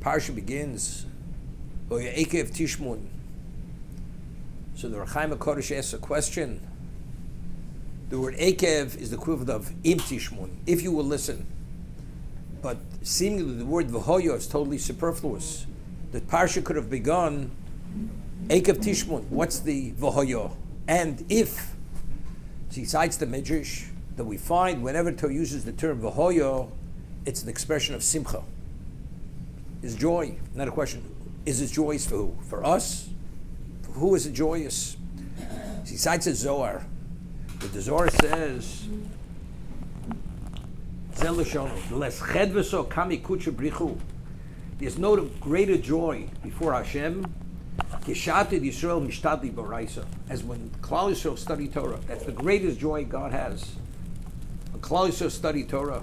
parsha begins, Ekev Tishmun. So the Rechaim HaKodesh asks a question. The word Ekev is the equivalent of Im Tishmun, if you will listen. But seemingly the word V'hoyo is totally superfluous. The parsha could have begun Ekev Tishmun. What's the V'hoyo? And if, so he cites the Midrash that we find whenever Torah uses the term V'hoyo, it's an expression of simcha. Is joy, not a question. Is it joyous for who? For us? For who is it joyous? So he cites a Zohar. The Zohar says, there's no greater joy before Hashem as when Klal Yisrael study Torah. That's the greatest joy God has. When Klal Yisrael study Torah,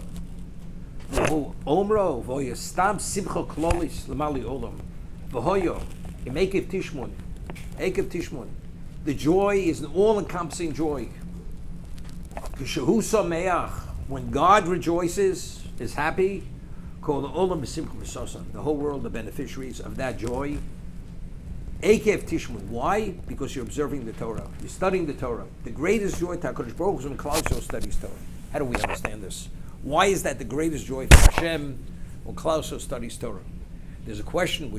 the joy is an all-encompassing joy. When God rejoices, is happy, the whole world are beneficiaries of that joy. Ekev Tishmun. Why? Because you're observing the Torah. You're studying the Torah. The greatest joy to HaKadosh Baruch Hu is when Klal Yisrael studies Torah. How do we understand this? Why is that the greatest joy for Hashem when Klal Yisrael studies Torah? There's a question,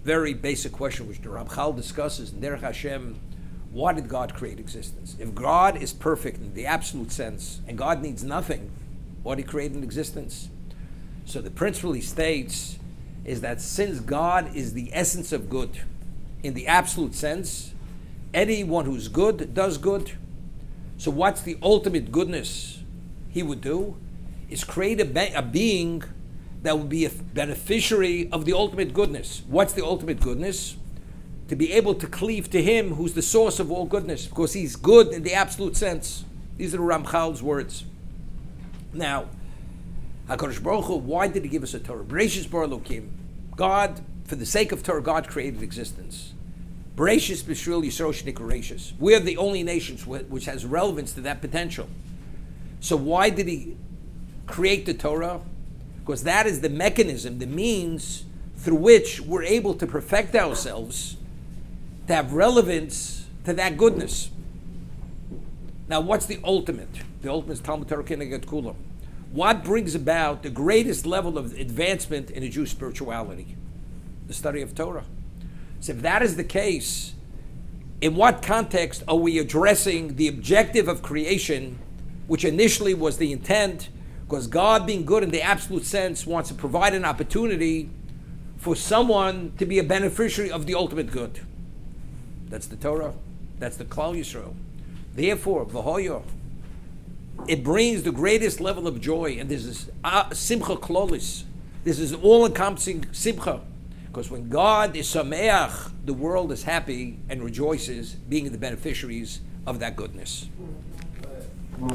very basic question, which the Ramchal discusses in Derech Hashem. Why did God create existence? If God is perfect in the absolute sense, and God needs nothing, why did He create an existence? So the principle he states is that since God is the essence of good, in the absolute sense, anyone who's good does good. So what's the ultimate goodness He would do? Is create a being that would be a beneficiary of the ultimate goodness. What's the ultimate goodness? To be able to cleave to Him who's the source of all goodness, because He's good in the absolute sense. These are the Ramchal's words. Now, HaKadosh Baruch Hu, why did He give us a Torah? Bereshis bara Elokim. God, for the sake of Torah, God created existence. Bereshis b'shvil Yisro sh'nikra reishis. We're the only nations which has relevance to that potential. So why did He create the Torah? Because that is the mechanism, the means through which we're able to perfect ourselves to have relevance to that goodness. Now, what's the ultimate? The ultimate is Talmud Torah Keneged Kulam. What brings about the greatest level of advancement in a Jewish spirituality? The study of Torah. So if that is the case, in what context are we addressing the objective of creation, which initially was the intent, because God, being good in the absolute sense, wants to provide an opportunity for someone to be a beneficiary of the ultimate good. That's the Torah. That's the Klal Yisrael. Therefore, V'hoyo, it brings the greatest level of joy, and this is simcha klolis. This is all-encompassing simcha, because when God is sameach, the world is happy and rejoices, being the beneficiaries of that goodness.